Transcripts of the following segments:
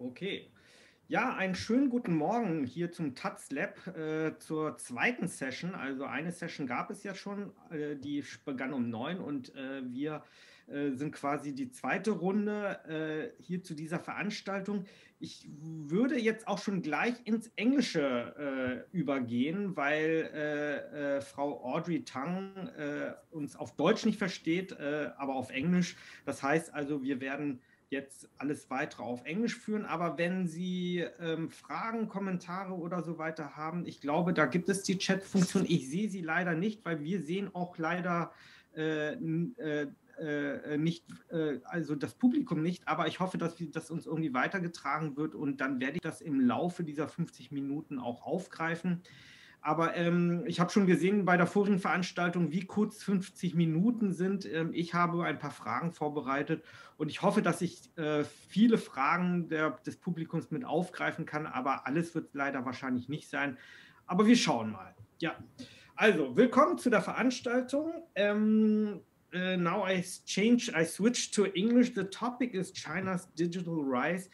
Okay. Ja, einen schönen guten Morgen hier zum Taz Lab zur zweiten Session. Also eine Session gab es ja schon, die begann um 9 und wir sind quasi die zweite Runde hier zu dieser Veranstaltung. Ich würde jetzt auch schon gleich ins Englische übergehen, weil Frau Audrey Tang uns auf Deutsch nicht versteht, aber auf Englisch. Das heißt also, wir werden jetzt alles weitere auf Englisch führen, aber wenn Sie Fragen, Kommentare oder so weiter haben, ich glaube, da gibt es die Chat-Funktion. Ich sehe sie leider nicht, weil wir sehen auch leider nicht, also das Publikum nicht, aber ich hoffe, dass das uns irgendwie weitergetragen wird und dann werde ich das im Laufe dieser 50 Minuten auch aufgreifen. Aber ich habe schon gesehen bei der vorigen Veranstaltung, wie kurz 50 Minuten sind. Ich habe ein paar Fragen vorbereitet und ich hoffe, dass ich viele Fragen des Publikums mit aufgreifen kann, aber alles wird leider wahrscheinlich nicht sein. Aber wir schauen mal. Ja, also willkommen zu der Veranstaltung. Now I switch to English. The topic is China's digital rise,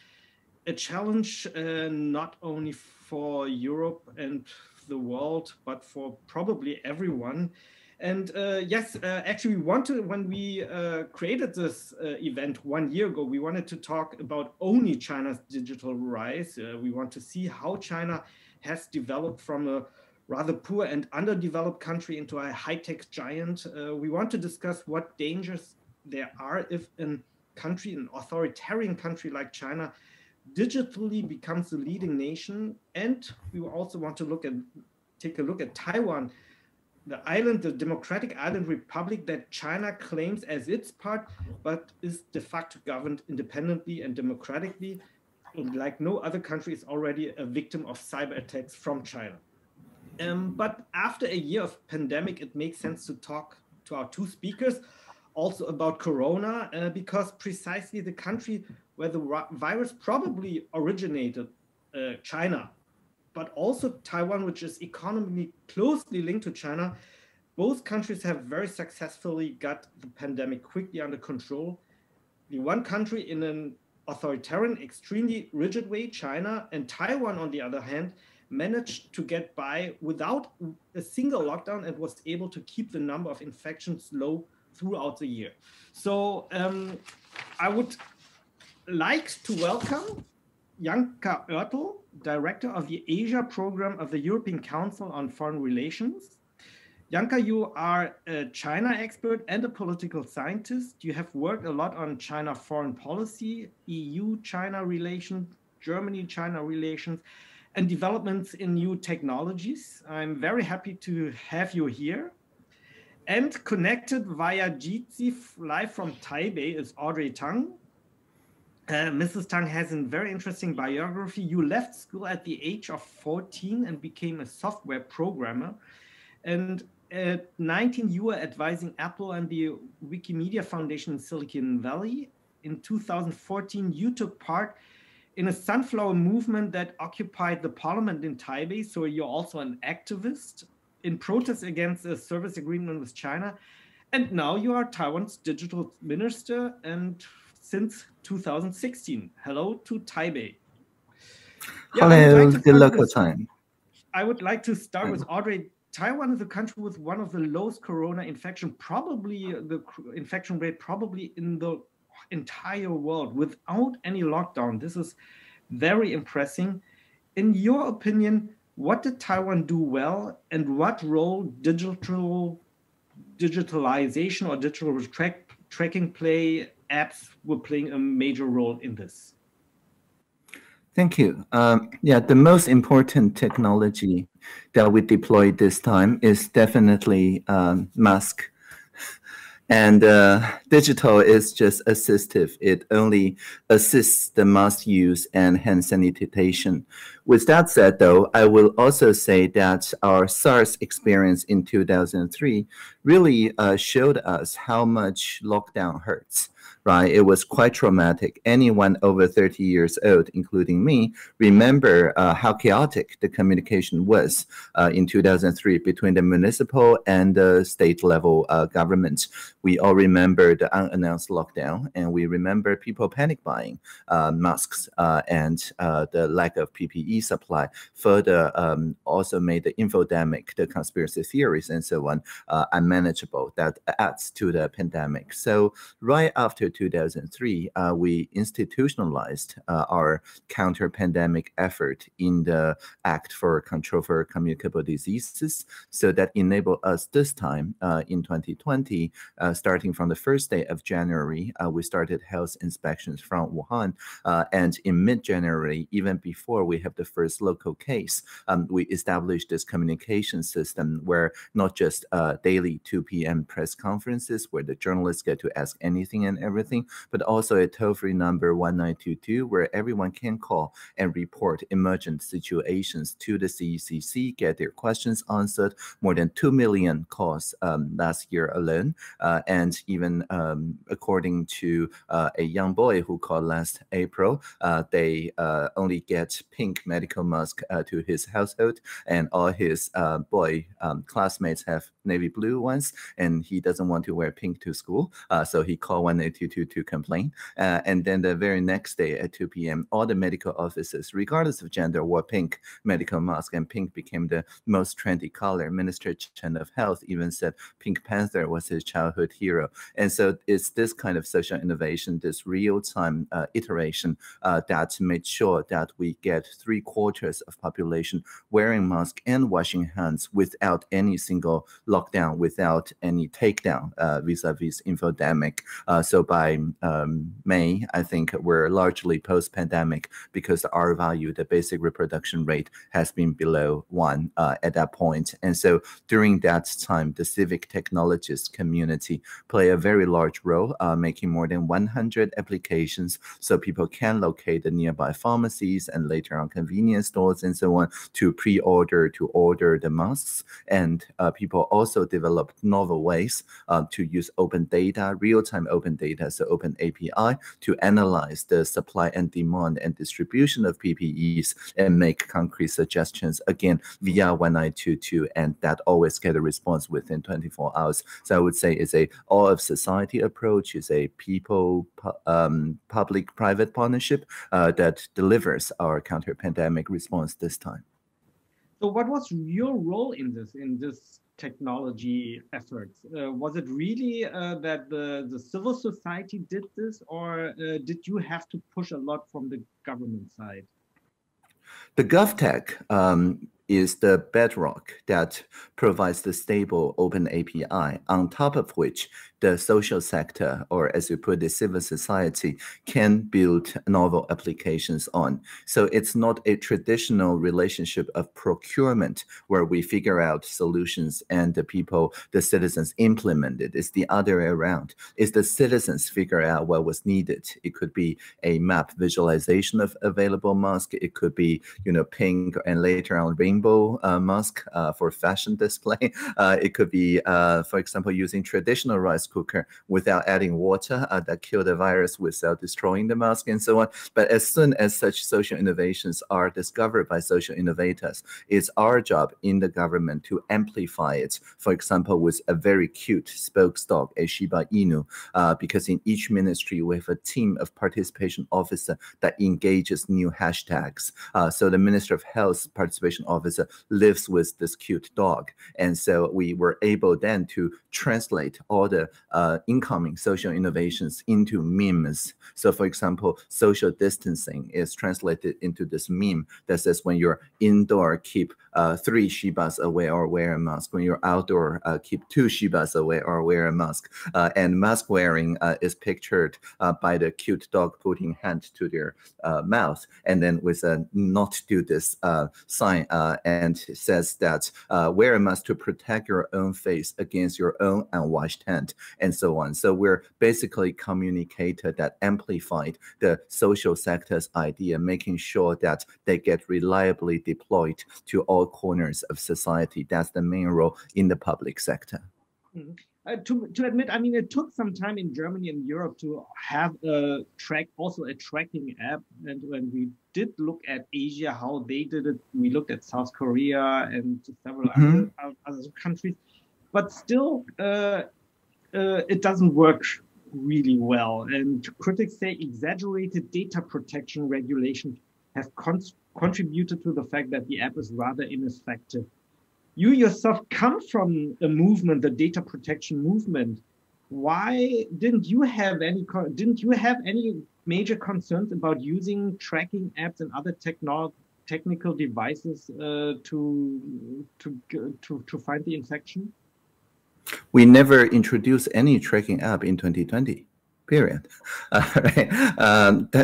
a challenge not only for Europe and the world, but for probably everyone. And yes, actually when we created this event 1 year ago, we wanted to talk about only China's digital rise. We want to see how China has developed from a rather poor and underdeveloped country into a high-tech giant. We want to discuss what dangers there are if an authoritarian country like China digitally becomes the leading nation. And we also want to take a look at Taiwan, the democratic island republic that China claims as its part, but is de facto governed independently and democratically. And like no other country, is already a victim of cyber attacks from China. But after a year of pandemic, it makes sense to talk to our two speakers also about Corona, because precisely the country where the virus probably originated, China, but also Taiwan, which is economically closely linked to China, both countries have very successfully got the pandemic quickly under control. The one country in an authoritarian, extremely rigid way, China, and Taiwan, on the other hand, managed to get by without a single lockdown and was able to keep the number of infections low throughout the year. So I would like to welcome Janka Oertel, Director of the Asia Program of the European Council on Foreign Relations. Janka, you are a China expert and a political scientist. You have worked a lot on China foreign policy, EU-China relations, Germany-China relations, and developments in new technologies. I'm very happy to have you here. And connected via Jitsi live from Taipei is Audrey Tang. Mrs. Tang has a very interesting biography. You left school at the age of 14 and became a software programmer. And at 19, you were advising Apple and the Wikimedia Foundation in Silicon Valley. In 2014, you took part in a sunflower movement that occupied the parliament in Taipei. So you're also an activist in protest against a service agreement with China. And now you are Taiwan's digital minister and since 2016. Hello to Taipei. Yeah, hello, good local time. I would like to start with Audrey. Taiwan is a country with one of the lowest corona infection, probably the infection rate probably in the entire world without any lockdown. This is very impressive. In your opinion, what did Taiwan do well and what role digitalization or digital tracking apps were playing a major role in this? Thank you. Yeah, the most important technology that we deployed this time is definitely mask. And digital is just assistive. It only assists the mask use and hand sanitation. With that said, though, I will also say that our SARS experience in 2003 really showed us how much lockdown hurts. Right, it was quite traumatic. Anyone over 30 years old, including me, remember how chaotic the communication was in 2003 between the municipal and the state level governments. We all remember the unannounced lockdown, and we remember people panic buying masks and the lack of PPE supply. Further, also made the infodemic, the conspiracy theories, and so on unmanageable. That adds to the pandemic. So right after 2003, we institutionalized our counter-pandemic effort in the Act for Control for Communicable Diseases, so that enabled us this time in 2020, starting from the first day of January, we started health inspections from Wuhan, and in mid-January, even before we have the first local case, we established this communication system where not just daily 2 p.m. press conferences where the journalists get to ask anything and everything, but also a toll-free number 1922 where everyone can call and report emergent situations to the CECC, get their questions answered. More than 2 million calls last year alone. And even according to a young boy who called last April, they only get pink medical mask to his household, and all his boy classmates have navy blue ones, and he doesn't want to wear pink to school, so he called 1822 to complain. And then the very next day at 2 p.m., all the medical officers, regardless of gender, wore pink medical mask, and pink became the most trendy color. Minister Chen of Health even said Pink Panther was his childhood hero. And so it's this kind of social innovation, this real-time iteration that made sure that we get 3/4 of population wearing masks and washing hands without any single lockdown, without any takedown vis-a-vis infodemic. So by May, I think we're largely post-pandemic because the R value, the basic reproduction rate, has been below 1 at that point. And so during that time, the civic technologists community play a very large role, making more than 100 applications so people can locate the nearby pharmacies and later on convenience stores and so on to pre-order, to order the masks. And people also developed novel ways to use open data, real-time open data, so open API, to analyze the supply and demand and distribution of PPEs and make concrete suggestions, again, via 1922, and that always get a response within 24 hours. So I would say it's a all-of-society approach, it's a people, public-private partnership that delivers our counter-pandemic response this time. So what was your role in this technology efforts? Was it really that the civil society did this, or did you have to push a lot from the government side? The GovTech is the bedrock that provides the stable open API, on top of which the social sector, or as you put it, civil society, can build novel applications on. So it's not a traditional relationship of procurement where we figure out solutions and the people, the citizens, implement it. It's the other way around. It's the citizens figure out what was needed. It could be a map visualization of available masks. It could be, pink and later on rainbow mask for fashion display. It could be, for example, using traditional rice cooker without adding water that kill the virus without destroying the mask and so on. But as soon as such social innovations are discovered by social innovators, it's our job in the government to amplify it. For example, with a very cute spokes dog, a Shiba Inu, because in each ministry we have a team of participation officer that engages new hashtags. So the Minister of Health participation officer lives with this cute dog. And so we were able then to translate all the incoming social innovations into memes. So for example, social distancing is translated into this meme that says when you're indoor, keep 3 Shibas away or wear a mask. When you're outdoor, keep 2 Shibas away or wear a mask. And mask wearing is pictured by the cute dog putting hand to their mouth, and then with a not do this sign and says that wear a mask to protect your own face against your own unwashed hand, and so on. So we're basically communicated that amplified the social sector's idea, making sure that they get reliably deployed to all corners of society. That's the main role in the public sector. Mm-hmm. To admit, I mean, it took some time in Germany and Europe to have a tracking app. And when we did look at Asia, how they did it, we looked at South Korea and several other countries. But still, it doesn't work really well. And critics say exaggerated data protection regulations have contributed to the fact that the app is rather ineffective. You yourself come from a movement, the data protection movement. Why didn't you have any major concerns about using tracking apps and other technical devices to find the infection? We never introduced any tracking app in 2020. Period.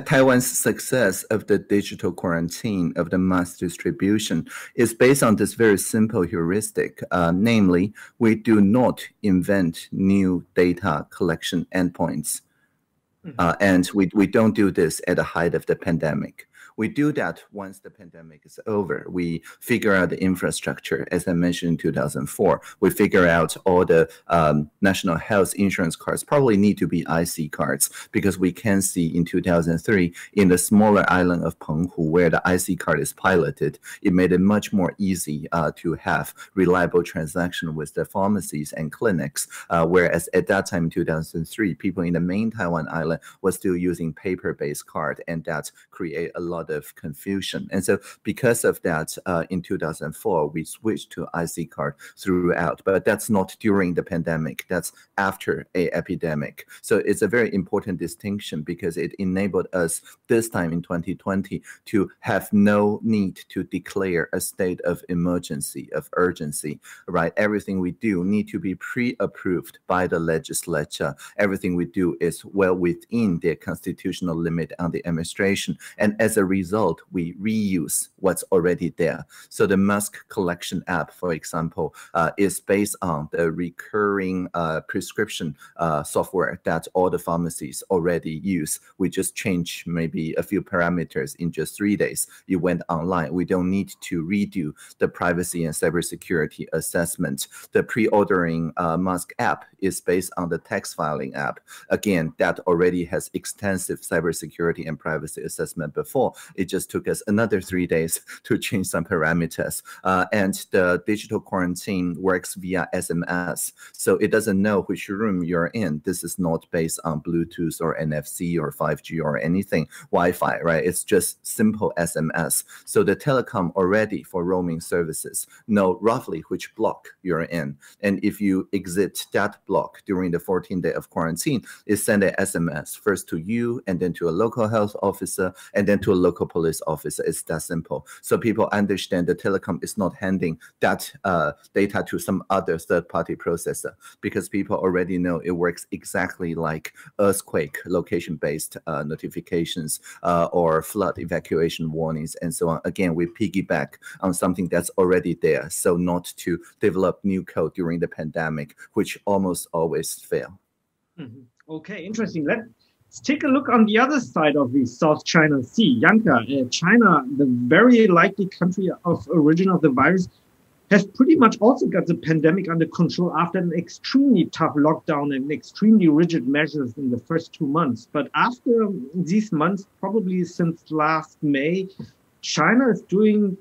Taiwan's success of the digital quarantine of the mass distribution is based on this very simple heuristic, namely, we do not invent new data collection endpoints. And we don't do this at the height of the pandemic. We do that once the pandemic is over. We figure out the infrastructure, as I mentioned in 2004. We figure out all the national health insurance cards probably need to be IC cards, because we can see in 2003 in the smaller island of Penghu, where the IC card is piloted, it made it much more easy to have reliable transaction with the pharmacies and clinics, whereas at that time in 2003, people in the main Taiwan island was still using paper-based card, and that create a lot of confusion. And so because of that, in 2004, we switched to IC card throughout, but that's not during the pandemic, that's after a epidemic. So it's a very important distinction, because it enabled us this time in 2020 to have no need to declare a state of emergency, of urgency, right? Everything we do need to be pre-approved by the legislature. Everything we do is well within their constitutional limit on the administration. And as a result, we reuse what's already there. So the mask collection app, for example, is based on the recurring prescription software that all the pharmacies already use. We just change maybe a few parameters in just 3 days. It went online. We don't need to redo the privacy and cybersecurity assessment. The pre-ordering mask app is based on the tax filing app. Again, that already has extensive cybersecurity and privacy assessment before. It just took us another 3 days to change some parameters. And the digital quarantine works via SMS. So it doesn't know which room you're in. This is not based on Bluetooth or NFC or 5G or anything, Wi-Fi, right? It's just simple SMS. So the telecom already for roaming services know roughly which block you're in. And if you exit that block during the 14th day of quarantine, it sends an SMS first to you, and then to a local health officer, and then to a local police officer. It's that simple. So people understand the telecom is not handing that data to some other third-party processor, because people already know it works exactly like earthquake location-based notifications or flood evacuation warnings and so on. Again, we piggyback on something that's already there, so not to develop new code during the pandemic, which almost always fail. Mm-hmm. Okay, interesting. Let's take a look on the other side of the South China Sea. Janka, China, the very likely country of origin of the virus, has pretty much also got the pandemic under control after an extremely tough lockdown and extremely rigid measures in the first 2 months. But after these months, probably since last May, China is doing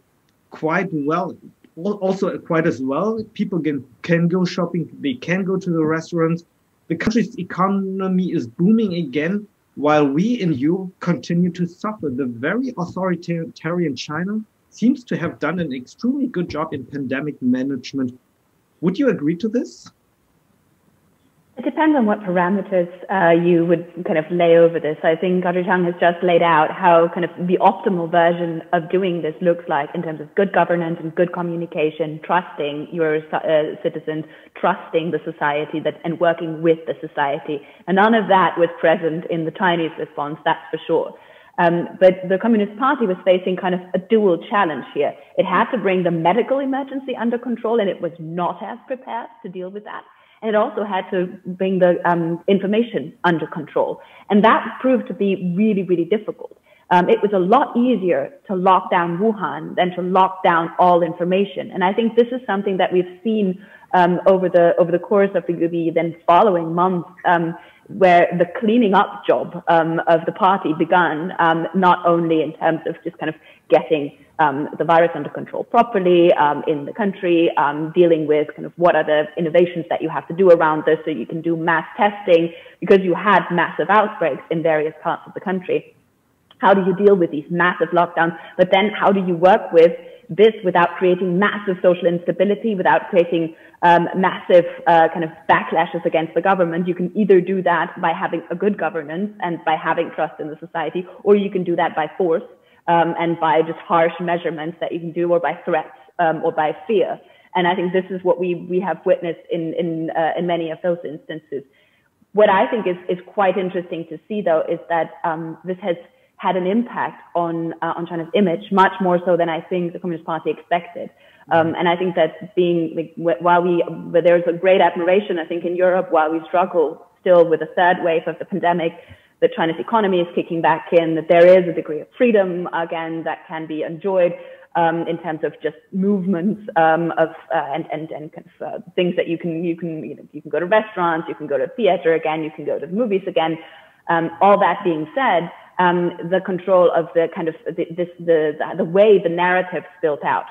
quite well, also quite as well. People can go shopping, they can go to the restaurants. The country's economy is booming again, while we in Europe continue to suffer. The very authoritarian China seems to have done an extremely good job in pandemic management. Would you agree to this? It depends on what parameters you would kind of lay over this. I think Dr. Zhang has just laid out how kind of the optimal version of doing this looks like in terms of good governance and good communication, trusting your citizens, trusting the society and working with the society. And none of that was present in the Chinese response, that's for sure. But the Communist Party was facing kind of a dual challenge here. It had to bring the medical emergency under control, and it was not as prepared to deal with that. And it also had to bring the information under control. And that proved to be really, really difficult. It was a lot easier to lock down Wuhan than to lock down all information. And I think this is something that we've seen over the course of the then following months, where the cleaning up job of the party began, not only in terms of just kind of getting the virus under control properly in the country, dealing with kind of what are the innovations that you have to do around this so you can do mass testing, because you had massive outbreaks in various parts of the country. How do you deal with these massive lockdowns? But then how do you work with this without creating massive social instability, without creating massive kind of backlashes against the government? You can either do that by having a good governance and by having trust in the society, or you can do that by force and by just harsh measurements that you can do, or by threats or by fear. And I think this is what we have witnessed in many of those instances. What I think is quite interesting to see, though, is that this has had an impact on China's image, much more so than I think the Communist Party expected. And I think that while there's a great admiration, I think, in Europe, while we struggle still with the third wave of the pandemic, that China's economy is kicking back in, that there is a degree of freedom again that can be enjoyed in terms of just movements and kind of things that you can go to restaurants, you can go to theater again, you can go to the movies again. All that being said, the control of the kind of the way the narrative's built out,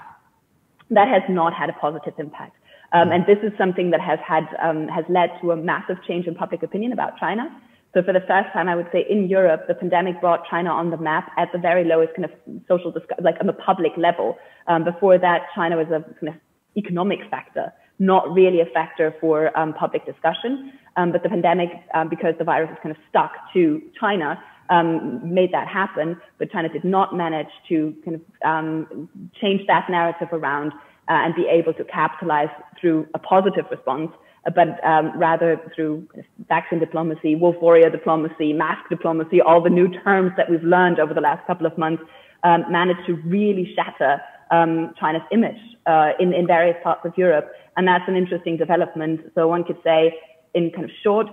that has not had a positive impact. And this is something that has led to a massive change in public opinion about China. So for the first time, I would say in Europe, the pandemic brought China on the map at the very lowest kind of social like on the public level. Before that, China was a kind of economic factor, not really a factor for public discussion. But the pandemic, because the virus is kind of stuck to China, made that happen. But China did not manage to kind of change that narrative around and be able to capitalize through a positive response, but rather through vaccine diplomacy, wolf warrior diplomacy, mask diplomacy, all the new terms that we've learned over the last couple of months, managed to really shatter China's image in various parts of Europe. And that's an interesting development. So one could say, in kind of short,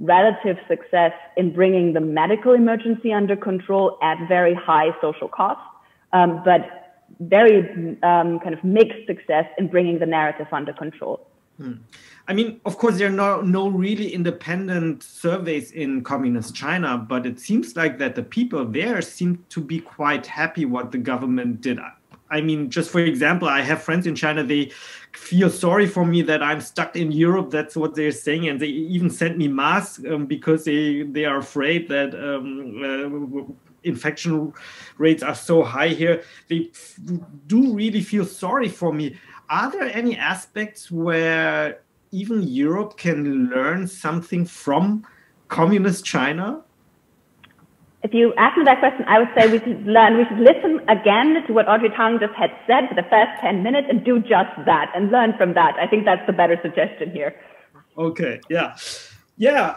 relative success in bringing the medical emergency under control at very high social cost, but very kind of mixed success in bringing the narrative under control. I mean, of course, there are no really independent surveys in communist China, but it seems like that the people there seem to be quite happy what the government did. I mean, just for example, I have friends in China, they feel sorry for me that I'm stuck in Europe. That's what they're saying. And they even sent me masks because they are afraid that infection rates are so high here. They do really feel sorry for me. Are there any aspects where even Europe can learn something from communist China? If you ask me that question, I would say we should listen again to what Audrey Tang just had said for the first 10 minutes and do just that and learn from that. I think that's the better suggestion here. Okay, yeah. Yeah,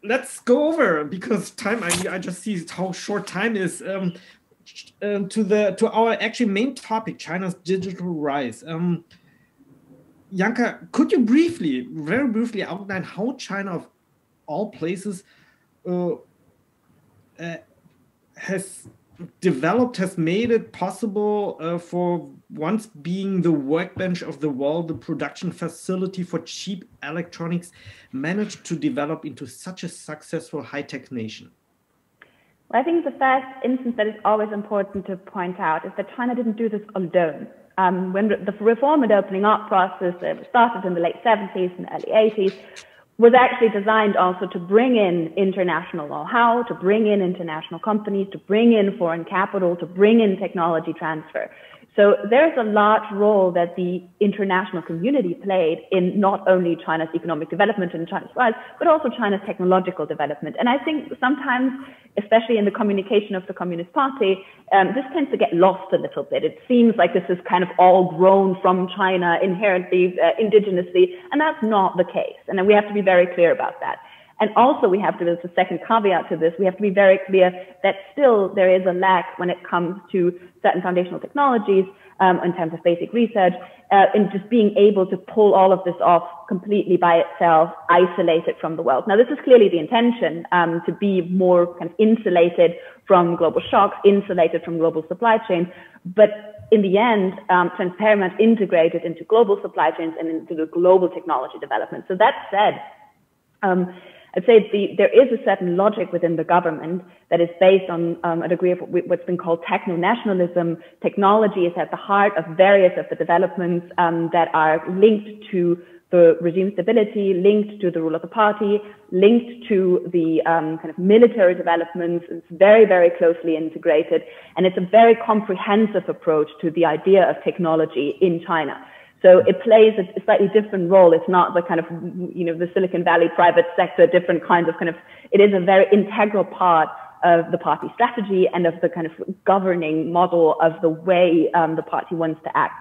let's go over, because time, I just see how short time is, to our actually main topic, China's digital rise. Janka, could you very briefly outline how China, of all places, has made it possible for once being the workbench of the world, the production facility for cheap electronics, managed to develop into such a successful high-tech nation? Well, I think the first instance that is always important to point out is that China didn't do this alone. When the reform and opening up process that started in the late 70s and early 80s was actually designed also to bring in international know-how, to bring in international companies, to bring in foreign capital, to bring in technology transfer. So there's a large role that the international community played in not only China's economic development and China's rise, but also China's technological development. And I think sometimes, especially in the communication of the Communist Party, this tends to get lost a little bit. It seems like this is kind of all grown from China inherently, indigenously, and that's not the case. And we have to be very clear about that. And also we have to, there's a second caveat to this, we have to be very clear that still there is a lack when it comes to certain foundational technologies in terms of basic research, in just being able to pull all of this off completely by itself, isolated from the world. Now, this is clearly the intention, to be more kind of insulated from global shocks, insulated from global supply chains. But in the end, transparent, integrated into global supply chains and into the global technology development. So that said, I'd say there is a certain logic within the government that is based on a degree of what's been called techno-nationalism. Technology is at the heart of various of the developments that are linked to the regime stability, linked to the rule of the party, linked to the kind of military developments. It's very, very closely integrated. And it's a very comprehensive approach to the idea of technology in China. So it plays a slightly different role. It's not the kind of, the Silicon Valley private sector, different kinds of it is a very integral part of the party strategy and of the kind of governing model of the way the party wants to act.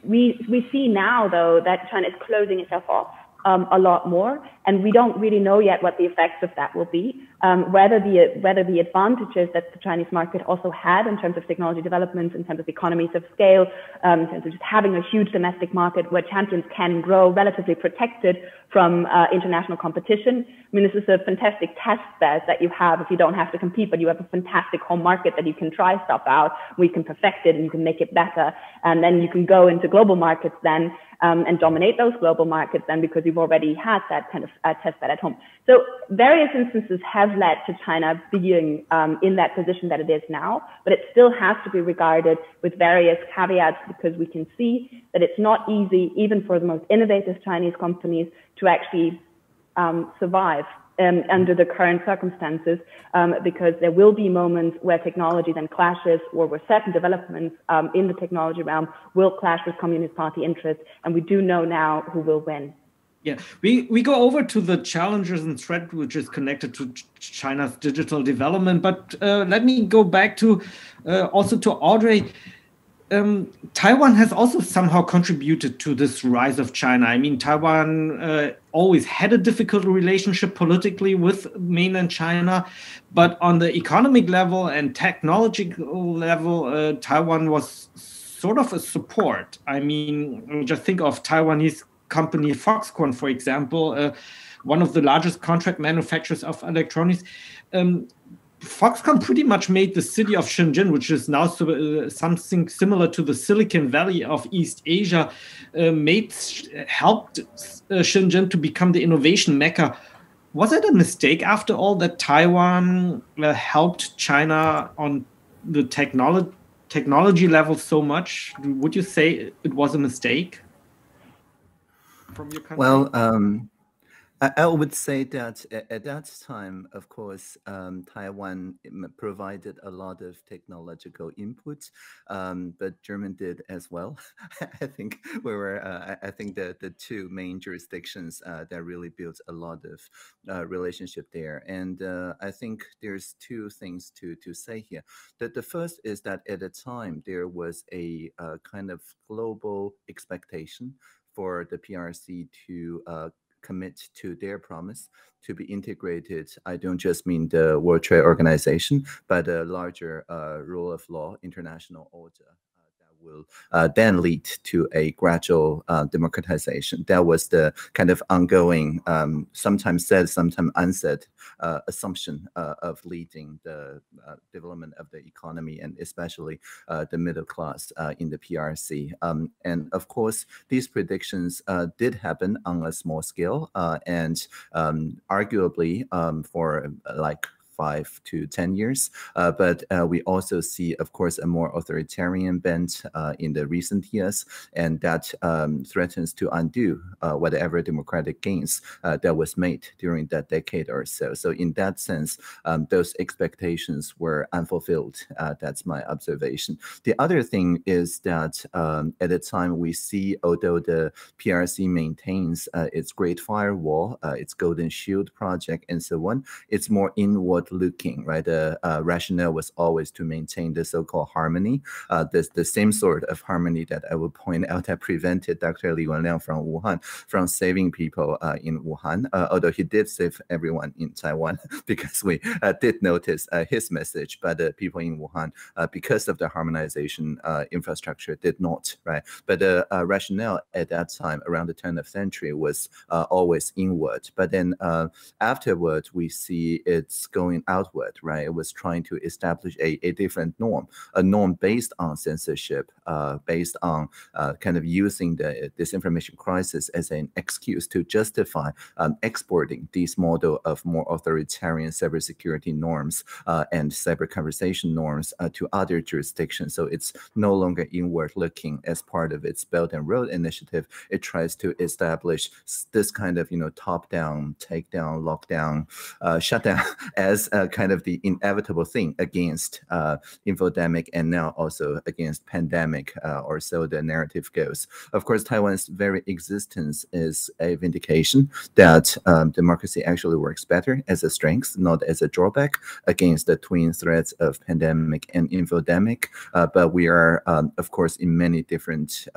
We see now, though, that China is closing itself off a lot more, and we don't really know yet what the effects of that will be. Whether the advantages that the Chinese market also had in terms of technology developments, in terms of economies of scale, in terms of just having a huge domestic market where champions can grow relatively protected from international competition. I mean, this is a fantastic test bed that you have if you don't have to compete, but you have a fantastic home market that you can try stuff out, where you can perfect it and you can make it better. And then you can go into global markets then and dominate those global markets then, because you've already had that kind of test bed at home. So various instances have led to China being in that position that it is now, but it still has to be regarded with various caveats, because we can see that it's not easy, even for the most innovative Chinese companies, to actually survive under the current circumstances, because there will be moments where technology then clashes, or where certain developments in the technology realm will clash with Communist Party interests, and we do know now who will win. Yeah, we go over to the challenges and threat which is connected to China's digital development, but let me go back to also to Audrey. Taiwan has also somehow contributed to this rise of China. I mean, Taiwan always had a difficult relationship politically with mainland China, but on the economic level and technological level, Taiwan was sort of a support. I mean, just think of Taiwanese company Foxconn, for example, one of the largest contract manufacturers of electronics. Foxconn pretty much made the city of Shenzhen, which is now something similar to the Silicon Valley of East Asia, helped Shenzhen to become the innovation mecca. Was it a mistake, after all, that Taiwan helped China on the technology level so much? Would you say it was a mistake from your country? Well, I would say that at that time, of course, Taiwan provided a lot of technological input, but Germany did as well. I think I think the two main jurisdictions that really built a lot of relationship there. And I think there's two things to say here. The first is that at the time, there was a kind of global expectation for the PRC to commit to their promise to be integrated. I don't just mean the World Trade Organization, but a larger rule of law, international order that will then lead to a gradual democratization. That was the kind of ongoing, sometimes said, sometimes unsaid assumption of leading the development of the economy, and especially the middle class in the PRC. And of course, these predictions did happen on a small scale, and arguably for like 5 to 10 years. But we also see, of course, a more authoritarian bent in the recent years, and that threatens to undo whatever democratic gains that was made during that decade or so. So in that sense, those expectations were unfulfilled. That's my observation. The other thing is that at the time we see, although the PRC maintains its Great Firewall, its Golden Shield project, and so on, it's more inward looking, right? The rationale was always to maintain the so-called harmony, the same sort of harmony that I would point out that prevented Dr. Li Wenliang from Wuhan from saving people in Wuhan, although he did save everyone in Taiwan because we did notice his message, but the people in Wuhan, because of the harmonization infrastructure, did not, right? But the rationale at that time, around the turn of century, was always inward. But then afterward, we see it's going outward, right? It was trying to establish a different norm, a norm based on censorship, based on kind of using the disinformation crisis as an excuse to justify exporting this model of more authoritarian cybersecurity norms and cyber conversation norms to other jurisdictions. So it's no longer inward looking as part of its Belt and Road Initiative. It tries to establish this kind of, top-down, take-down, lockdown, shutdown as kind of the inevitable thing against infodemic and now also against pandemic, or so the narrative goes. Of course, Taiwan's very existence is a vindication that democracy actually works better as a strength, not as a drawback against the twin threats of pandemic and infodemic. But we are, of course, in many different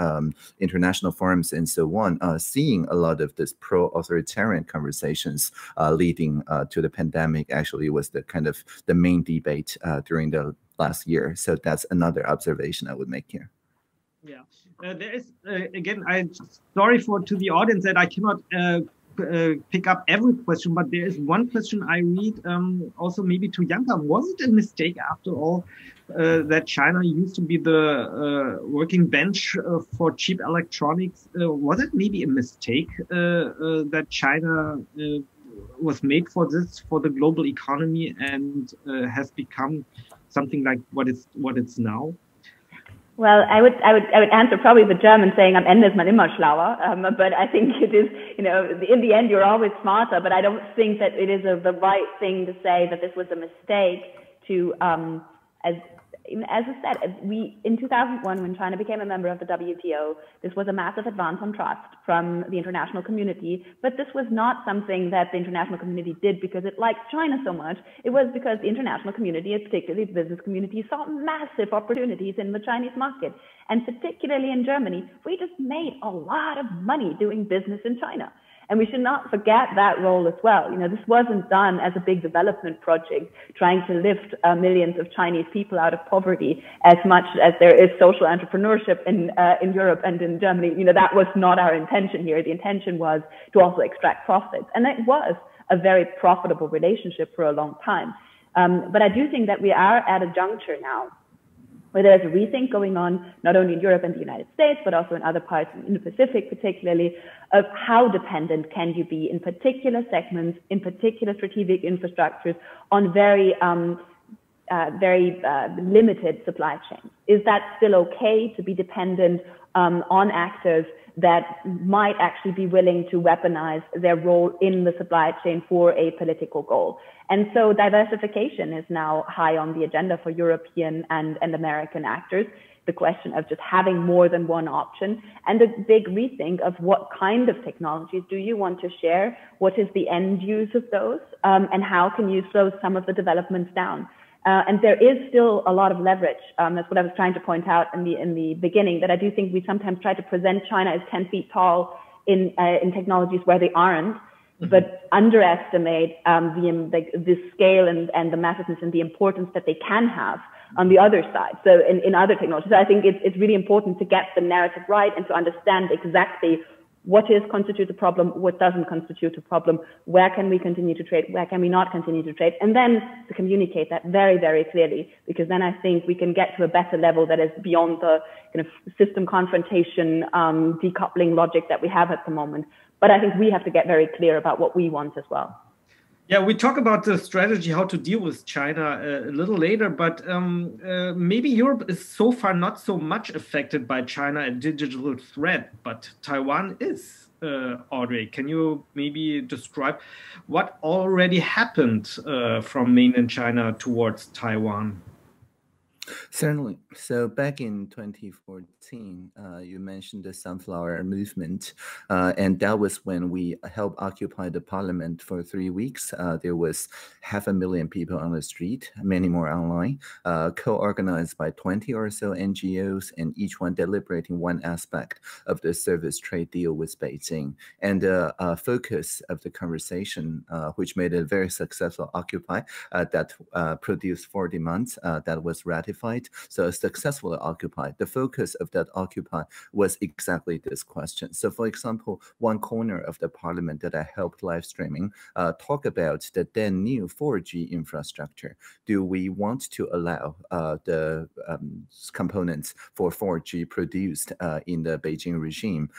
international forums and so on, seeing a lot of this pro-authoritarian conversations leading to the pandemic actually was the kind of the main debate during the last year. So that's another observation I would make here. Yeah, there is, again, I'm sorry to the audience that I cannot pick up every question, but there is one question I read also maybe to Janka. Was it a mistake after all that China used to be the working bench for cheap electronics? Was it maybe a mistake that China was made for this, for the global economy, and has become something like what it's now? Well, I would answer probably the German saying, am Ende ist man immer schlauer. But I think it is, in the end, you're always smarter. But I don't think that it is the right thing to say that this was a mistake to, as I said, in 2001, when China became a member of the WTO, this was a massive advance on trust from the international community. But this was not something that the international community did because it liked China so much. It was because the international community, and particularly the business community, saw massive opportunities in the Chinese market. And particularly in Germany, we just made a lot of money doing business in China. And we should not forget that role as well. This wasn't done as a big development project trying to lift millions of Chinese people out of poverty as much as there is social entrepreneurship in Europe and in Germany. That was not our intention here. The intention was to also extract profits. And it was a very profitable relationship for a long time. But I do think that we are at a juncture now where there's a rethink going on, not only in Europe and the United States, but also in other parts in the Pacific, particularly, of how dependent can you be in particular segments, in particular strategic infrastructures on very limited supply chains. Is that still okay to be dependent on actors that might actually be willing to weaponize their role in the supply chain for a political goal? And so diversification is now high on the agenda for European and American actors. The question of just having more than one option, and a big rethink of what kind of technologies do you want to share? What is the end use of those? And how can you slow some of the developments down? And there is still a lot of leverage. That's what I was trying to point out in the beginning, that I do think we sometimes try to present China as 10 feet tall in technologies where they aren't, but underestimate the scale and the massiveness and the importance that they can have on the other side. So in other technologies, so I think it's really important to get the narrative right and to understand exactly what constitutes a problem, what doesn't constitute a problem, where can we continue to trade, where can we not continue to trade, and then to communicate that very, very clearly, because then I think we can get to a better level that is beyond the kind of system confrontation, decoupling logic that we have at the moment. But I think we have to get very clear about what we want as well. Yeah, we talk about the strategy, how to deal with China a little later, but maybe Europe is so far not so much affected by China and digital threat, but Taiwan is. Audrey, can you maybe describe what already happened from mainland China towards Taiwan? Certainly. So back in 2014, 2014, you mentioned the Sunflower Movement, and that was when we helped occupy the parliament for 3 weeks. There was 500,000 people on the street, many more online, co-organized by 20 or so NGOs, and each one deliberating one aspect of the service trade deal with Beijing. And the focus of the conversation, which made it very successful Occupy, that produced 4 demands that was ratified. So a successful Occupy. The focus of that Occupy was exactly this question. So for example, one corner of the parliament that I helped live streaming talk about the then new 4G infrastructure. Do we want to allow the components for 4G produced in the Beijing regime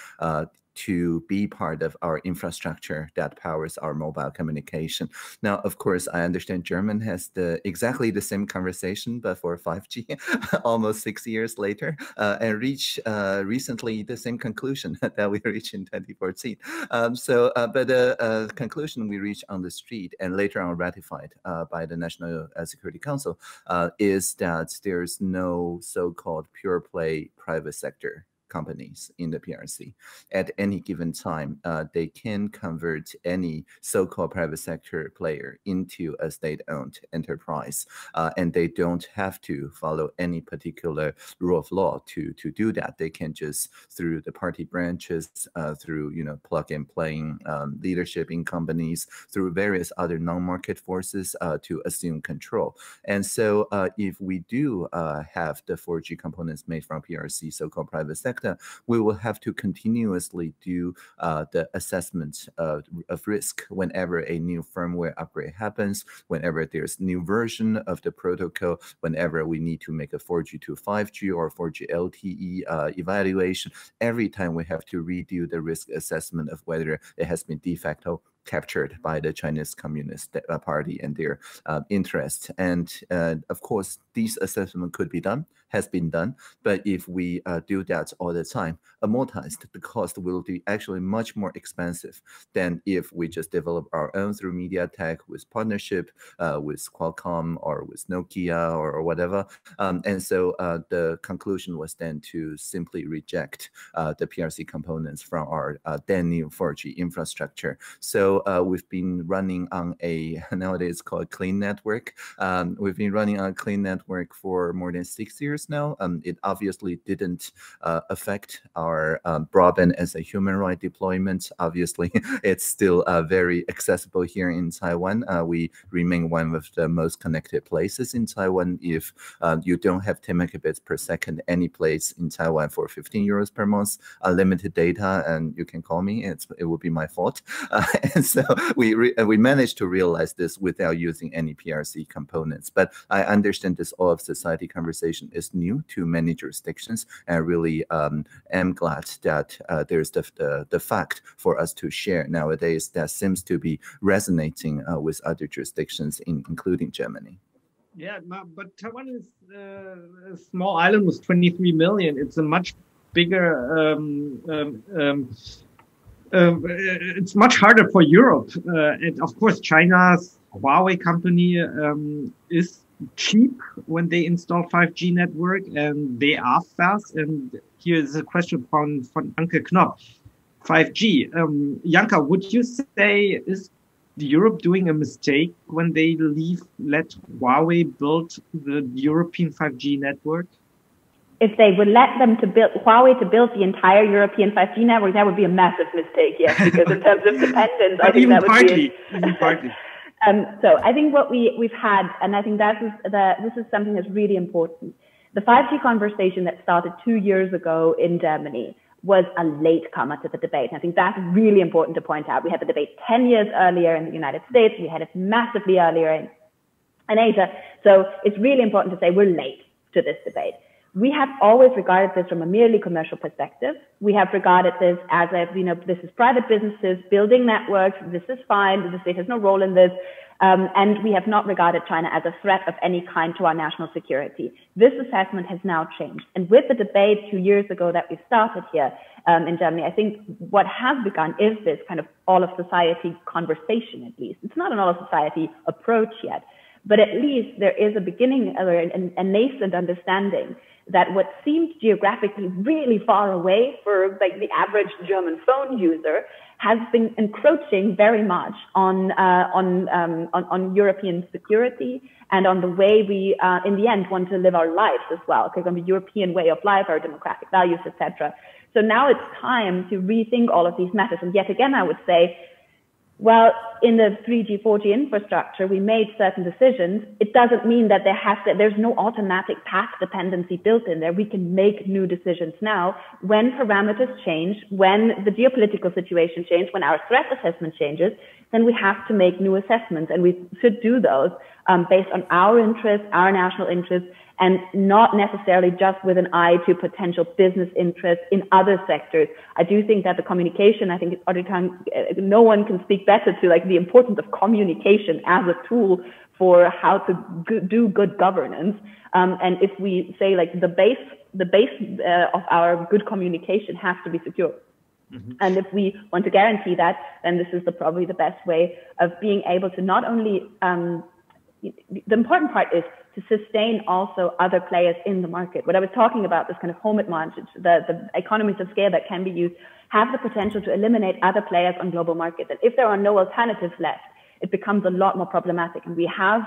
to be part of our infrastructure that powers our mobile communication? Now, of course, I understand German has exactly the same conversation, but for 5G, almost 6 years later, and reach recently the same conclusion that we reached in 2014. But the conclusion we reached on the street and later on ratified by the National Security Council is that there's no so-called pure play private sector companies in the PRC. At any given time, they can convert any so-called private sector player into a state-owned enterprise, and they don't have to follow any particular rule of law to do that. They can just, through the party branches, through plug and playing leadership in companies, through various other non-market forces to assume control. And so if we do have the 4G components made from PRC, so-called private sector, we will have to continuously do the assessment of risk whenever a new firmware upgrade happens, whenever there's new version of the protocol, whenever we need to make a 4G to 5G or 4G LTE evaluation. Every time we have to redo the risk assessment of whether it has been de facto captured by the Chinese Communist Party and their interests. And of course, these assessment could be done, has been done. But if we do that all the time, amortized, the cost will be actually much more expensive than if we just develop our own through MediaTek with partnership with Qualcomm or with Nokia or whatever. And so the conclusion was then to simply reject the PRC components from our then new 4G infrastructure. So we've been running on a nowadays called clean network. We've been running on a clean network for more than 6 years now. It obviously didn't affect our broadband as a human right deployment. Obviously, it's still very accessible here in Taiwan. We remain one of the most connected places in Taiwan. If you don't have 10 megabits per second any place in Taiwan for 15 euros per month, unlimited data, and you can call me, it would be my fault. And so we managed to realize this without using any PRC components. But I understand this all of society conversation is new to many jurisdictions, and I really am glad that there's the fact for us to share nowadays that seems to be resonating with other jurisdictions, including Germany. Yeah, but Taiwan is a small island with 23 million. It's a much bigger it's much harder for Europe. And of course, China's Huawei company is cheap when they install 5G network, and they are fast. And here's a question from Anke Knopp. 5G. Janka, would you say is Europe doing a mistake when they let Huawei build the European 5G network? If they would let them Huawei to build the entire European 5G network, that would be a massive mistake, yes, because in terms of dependence, I think that would be partly. So I think what we've had, and I think this is something that's really important. The 5G conversation that started 2 years ago in Germany was a latecomer to the debate. And I think that's really important to point out. We had the debate 10 years earlier in the United States. We had it massively earlier in Asia. So it's really important to say we're late to this debate. We have always regarded this from a merely commercial perspective. We have regarded this as this is private businesses building networks. This is fine. The state has no role in this. And we have not regarded China as a threat of any kind to our national security. This assessment has now changed. And with the debate 2 years ago that we started here in Germany, I think what has begun is this kind of all of society conversation, at least. It's not an all of society approach yet, but at least there is a beginning, a nascent understanding that what seemed geographically really far away for like the average German phone user has been encroaching very much on European security and on the way we, in the end, want to live our lives as well, because on the European way of life, our democratic values, etc. So now it's time to rethink all of these matters. And yet again, I would say, well, in the 3G, 4G infrastructure, we made certain decisions. It doesn't mean that there's no automatic path dependency built in there. We can make new decisions now. When parameters change, when the geopolitical situation changes, when our threat assessment changes, then we have to make new assessments, and we should do those based on our interests, our national interests, and not necessarily just with an eye to potential business interests in other sectors. I do think that the communication, I think no one can speak better to like the importance of communication as a tool for how to do good governance. And if we say like the base of our good communication has to be secure. Mm-hmm. And if we want to guarantee that, then this is probably the best way of being able to not only, the important part is to sustain also other players in the market. What I was talking about, this kind of home advantage, the economies of scale that can be used, have the potential to eliminate other players on global markets. And if there are no alternatives left, it becomes a lot more problematic. And we have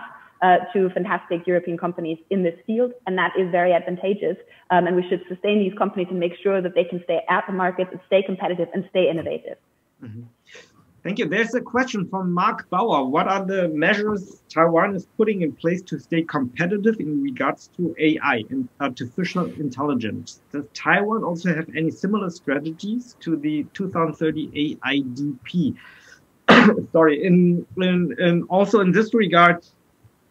two fantastic European companies in this field, and that is very advantageous. And we should sustain these companies and make sure that they can stay at the market and stay competitive and stay innovative. Mm-hmm. Thank you. There's a question from Mark Bauer. What are the measures Taiwan is putting in place to stay competitive in regards to AI and artificial intelligence? Does Taiwan also have any similar strategies to the 2030 AIDP? Sorry. And also in this regard,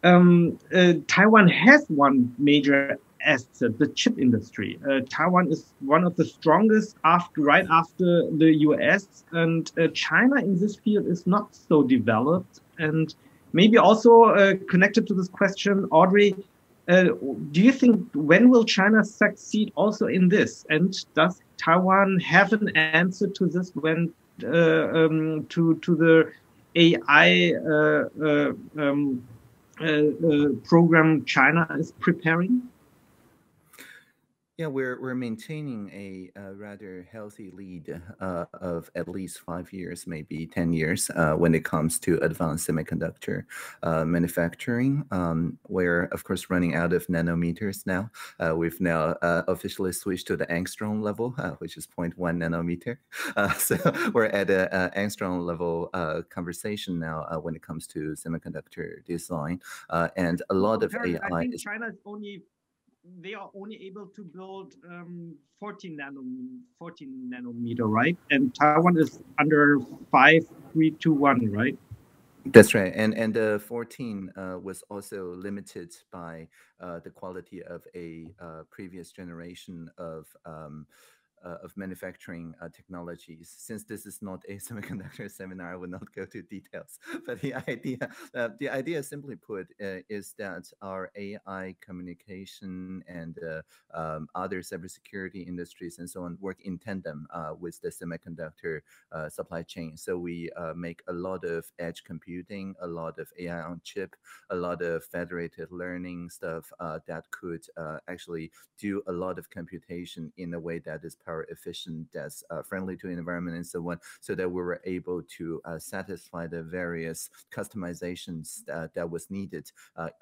Taiwan has one major asset, the chip industry. Taiwan is one of the strongest right after the US, and China in this field is not so developed. And maybe also connected to this question, Audrey, do you think when will China succeed also in this? And does Taiwan have an answer to this when to the AI program China is preparing? Yeah, we're maintaining a rather healthy lead of at least 5 years, maybe 10 years, when it comes to advanced semiconductor manufacturing. We're, of course, running out of nanometers now. We've now officially switched to the angstrom level, which is 0.1 nanometer. So we're at an angstrom level conversation now when it comes to semiconductor design. And a lot of AI I think China is they are only able to build 14 nanometer, right? And Taiwan is under 5321, right? That's right. And the 14 was also limited by the quality of a previous generation of manufacturing technologies. Since this is not a semiconductor seminar, I will not go to details. But the idea, simply put, is that our AI communication and other cybersecurity industries and so on work in tandem with the semiconductor supply chain. So we make a lot of edge computing, a lot of AI on chip, a lot of federated learning stuff that could actually do a lot of computation in a way that is power efficient, that's friendly to the environment and so on, so that we were able to satisfy the various customizations that was needed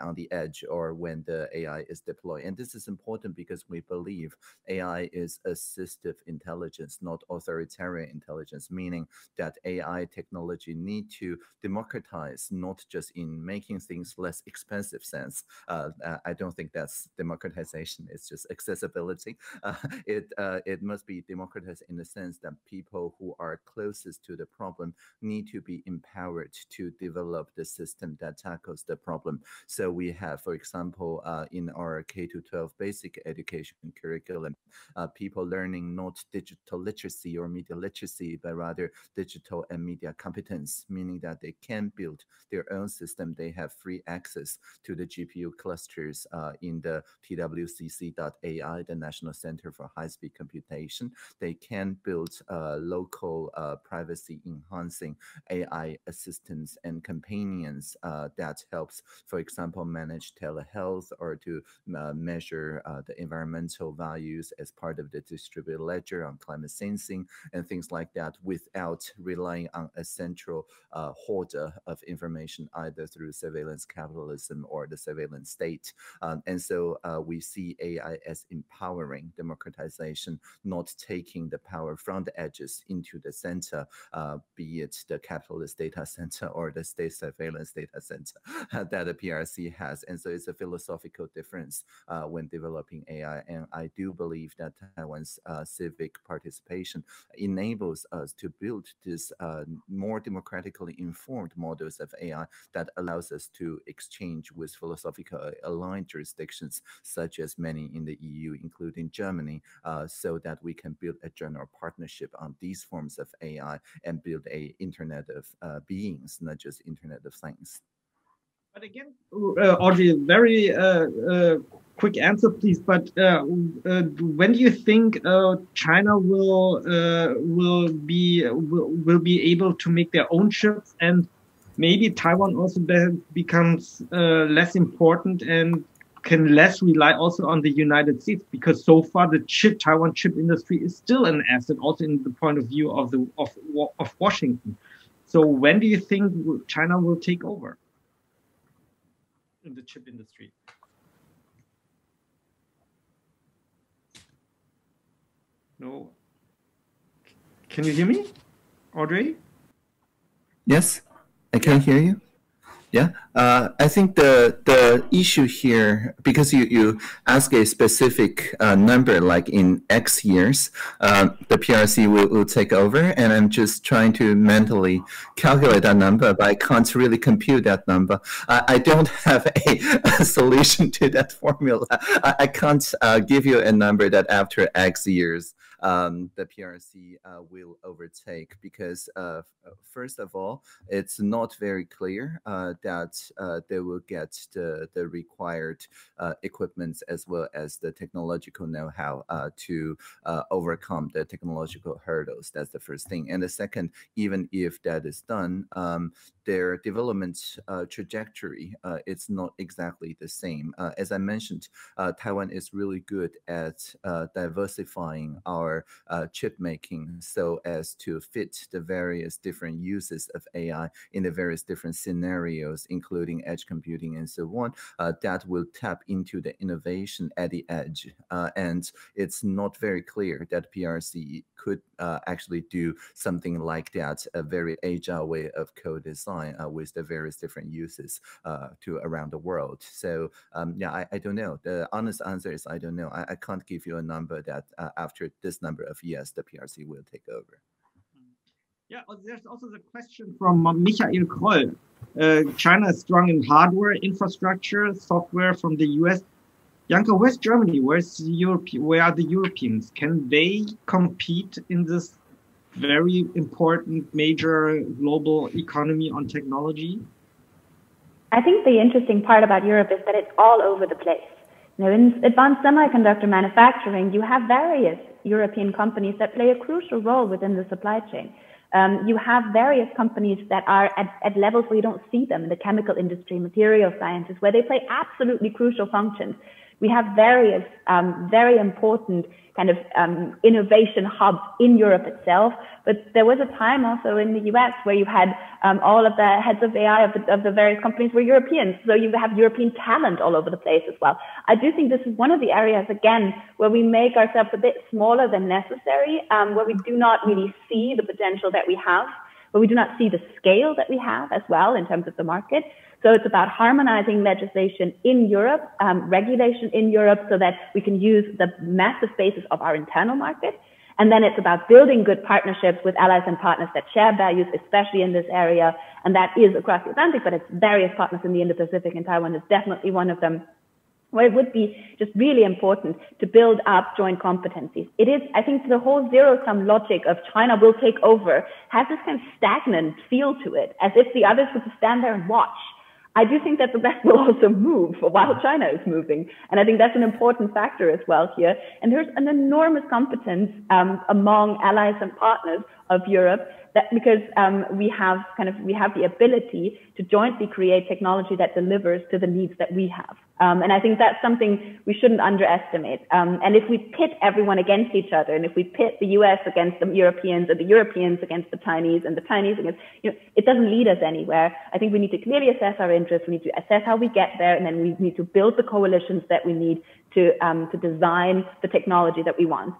on the edge or when the AI is deployed. And this is important because we believe AI is assistive intelligence, not authoritarian intelligence, meaning that AI technology need to democratize, not just in making things less expensive sense. I don't think that's democratization. It's just accessibility. It must be democratized in the sense that people who are closest to the problem need to be empowered to develop the system that tackles the problem. So we have, for example, in our K-12 basic education curriculum, people learning not digital literacy or media literacy, but rather digital and media competence, meaning that they can build their own system. They have free access to the GPU clusters in the TWCC.AI, the National Center for High-Speed Computation. participation, they can build local privacy enhancing AI assistants and companions that helps, for example, manage telehealth or to measure the environmental values as part of the distributed ledger on climate sensing and things like that, without relying on a central hoarder of information, either through surveillance capitalism or the surveillance state. And so we see AI as empowering democratization, not taking the power from the edges into the center, be it the capitalist data center or the state surveillance data center that the PRC has. And so it's a philosophical difference when developing AI. And I do believe that Taiwan's civic participation enables us to build this more democratically informed models of AI that allows us to exchange with philosophically aligned jurisdictions, such as many in the EU, including Germany, so that we can build a general partnership on these forms of AI and build a internet of beings, not just internet of things. But again, Audrey, very quick answer, please. But when do you think China will be able to make their own chips, and maybe Taiwan also becomes less important and can less rely also on the United States, because so far the Taiwan chip industry is still an asset, also in the point of view of Washington. So when do you think China will take over in the chip industry? No. Can you hear me, Audrey? Yes, I can hear you. Yeah, I think the issue here, because you ask a specific number, like in X years, the PRC will take over, and I'm just trying to mentally calculate that number, but I can't really compute that number. I don't have a solution to that formula. I can't give you a number that after X years, the PRC will overtake, because first of all, it's not very clear that they will get the required equipment as well as the technological know-how to overcome the technological hurdles. That's the first thing. And the second, even if that is done, their development trajectory, it's not exactly the same. As I mentioned, Taiwan is really good at diversifying our chip making so as to fit the various different uses of AI in the various different scenarios, including edge computing and so on, that will tap into the innovation at the edge. And it's not very clear that PRC could actually do something like that, a very agile way of co-design with the various different uses to around the world. So yeah, I don't know. The honest answer is I don't know. I can't give you a number that after this number of years, the PRC will take over. Yeah, there's also the question from Michael Kroll. China is strong in hardware, infrastructure, software from the US. Janka, where's Germany? Where's Europe? Where are the Europeans? Can they compete in this very important major global economy on technology? I think the interesting part about Europe is that it's all over the place. You know, in advanced semiconductor manufacturing, you have various European companies that play a crucial role within the supply chain. You have various companies that are at levels where you don't see them in the chemical industry, material sciences, where they play absolutely crucial functions. We have various very important kind of innovation hubs in Europe itself. But there was a time also in the US where you had all of the heads of AI of the various companies were Europeans. So you have European talent all over the place as well. I do think this is one of the areas, again, where we make ourselves a bit smaller than necessary, where we do not really see the potential that we have, where we do not see the scale that we have as well in terms of the market. So it's about harmonizing legislation in Europe, regulation in Europe, so that we can use the massive basis of our internal market. And then it's about building good partnerships with allies and partners that share values, especially in this area. And that is across the Atlantic, but it's various partners in the Indo-Pacific, and Taiwan is definitely one of them, where it would be just really important to build up joint competencies. It is, I think, the whole zero-sum logic of China will take over has this kind of stagnant feel to it, as if the others would stand there and watch. I do think that the West will also move while China is moving. And I think that's an important factor as well here. And there's an enormous competence among allies and partners of Europe, that because we have the ability to jointly create technology that delivers to the needs that we have. And I think that's something we shouldn't underestimate. And if we pit everyone against each other, and if we pit the US against the Europeans, and the Europeans against the Chinese, and the Chinese against, it doesn't lead us anywhere. I think we need to clearly assess our interests. We need to assess how we get there, and then we need to build the coalitions that we need to design the technology that we want.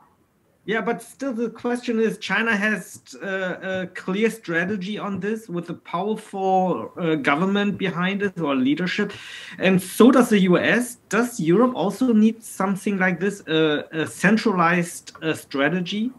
Yeah, but still the question is, China has a clear strategy on this with a powerful government behind it or leadership. And so does the US. Does Europe also need something like this, a centralized strategy?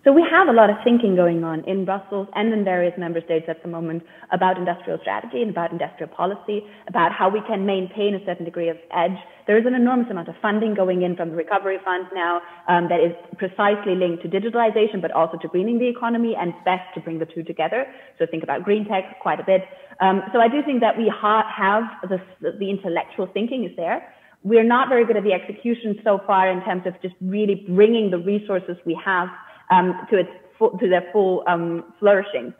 So we have a lot of thinking going on in Brussels and in various member states at the moment about industrial strategy and about industrial policy, about how we can maintain a certain degree of edge. There is an enormous amount of funding going in from the Recovery Fund now that is precisely linked to digitalization, but also to greening the economy, and best to bring the two together. So think about green tech quite a bit. So I do think that we have the intellectual thinking is there. We're not very good at the execution so far in terms of just really bringing the resources we have to their full flourishing.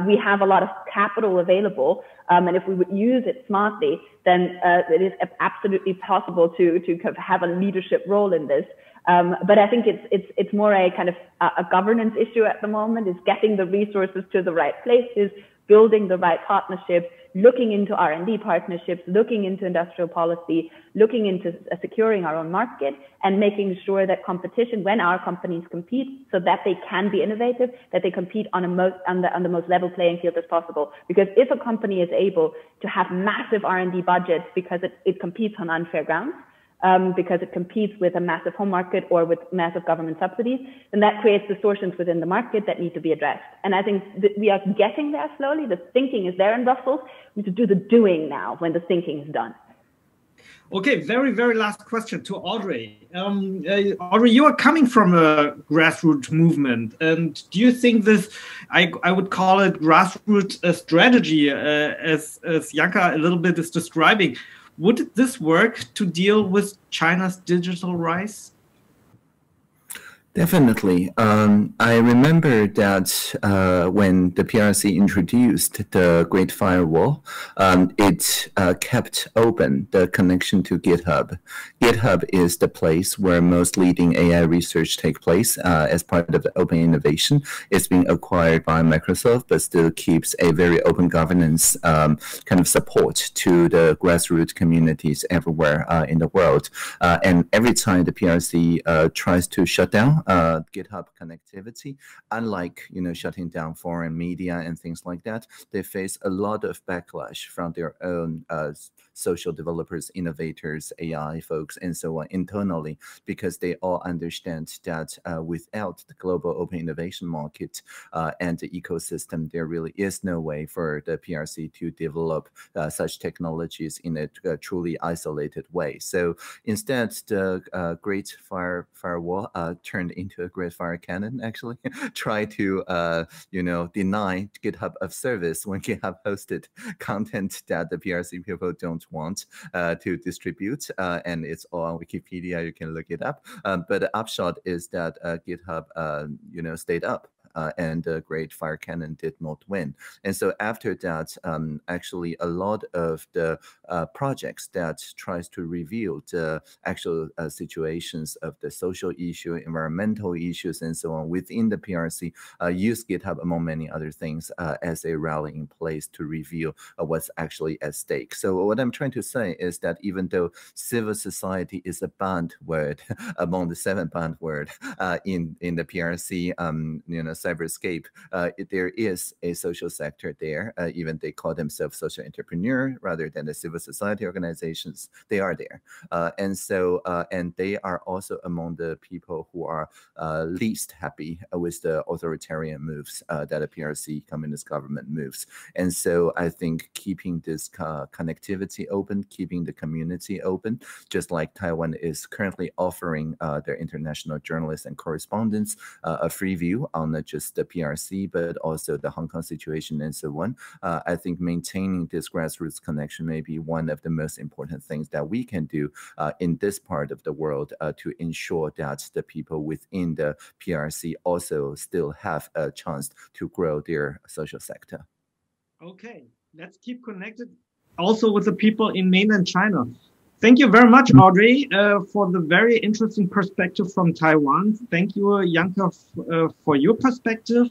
We have a lot of capital available, and if we would use it smartly, then it is absolutely possible to have a leadership role in this. But I think it's more a kind of a governance issue at the moment, is getting the resources to the right places, building the right partnerships, looking into R&D partnerships, looking into industrial policy, looking into securing our own market, and making sure that competition, when our companies compete, so that they can be innovative, that they compete on the most level playing field as possible. Because if a company is able to have massive R&D budgets because it competes on unfair grounds, because it competes with a massive home market or with massive government subsidies, then that creates distortions within the market that need to be addressed. And I think that we are getting there slowly. The thinking is there in Brussels. We need to do the doing now when the thinking is done. Okay, very, very last question to Audrey. Audrey, you are coming from a grassroots movement. And do you think this, I would call it grassroots strategy, as Janka a little bit is describing, would this work to deal with China's digital rise? Definitely. I remember that when the PRC introduced the Great Firewall, it kept open the connection to GitHub. GitHub is the place where most leading AI research take place as part of the open innovation. It's being acquired by Microsoft, but still keeps a very open governance kind of support to the grassroots communities everywhere in the world. And every time the PRC tries to shut down GitHub connectivity, unlike shutting down foreign media and things like that, they face a lot of backlash from their own social developers, innovators, AI folks, and so on internally, because they all understand that without the global open innovation market and the ecosystem, there really is no way for the PRC to develop such technologies in a truly isolated way. So instead, the Great Firewall turned into a Great Fire Cannon, actually. Try to, deny GitHub of service when GitHub hosted content that the PRC people don't want to distribute, and it's all on Wikipedia. You can look it up. But the upshot is that GitHub, stayed up. And the Great Fire Cannon did not win. And so after that, actually a lot of the projects that tries to reveal the actual situations of the social issue, environmental issues, and so on within the PRC use GitHub, among many other things, as a rallying place to reveal what's actually at stake. So what I'm trying to say is that even though civil society is a banned word among the 7 banned words in the PRC, cyberscape, there is a social sector there. Even they call themselves social entrepreneur rather than the civil society organizations. They are there, and so and they are also among the people who are least happy with the authoritarian moves that the PRC communist government moves. And so I think keeping this connectivity open, keeping the community open, just like Taiwan is currently offering their international journalists and correspondents a free view on the just the PRC, but also the Hong Kong situation and so on. I think maintaining this grassroots connection may be one of the most important things that we can do in this part of the world to ensure that the people within the PRC also still have a chance to grow their social sector. Okay, let's keep connected also with the people in mainland China. Thank you very much, Audrey, for the very interesting perspective from Taiwan. Thank you, Janka, for your perspective.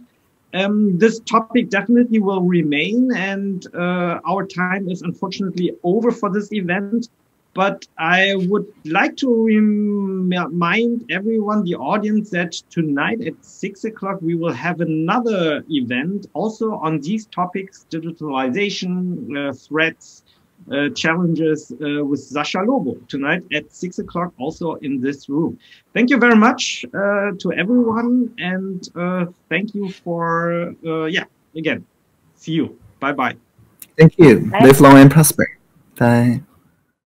This topic definitely will remain, and our time is unfortunately over for this event. But I would like to remind everyone, the audience, that tonight at 6 o'clock, we will have another event also on these topics, digitalization, threats, challenges with Sascha Lobo tonight at 6 o'clock, also in this room. Thank you very much to everyone. And thank you for, again, see you. Bye-bye. Thank you. Live long and prosper. Bye.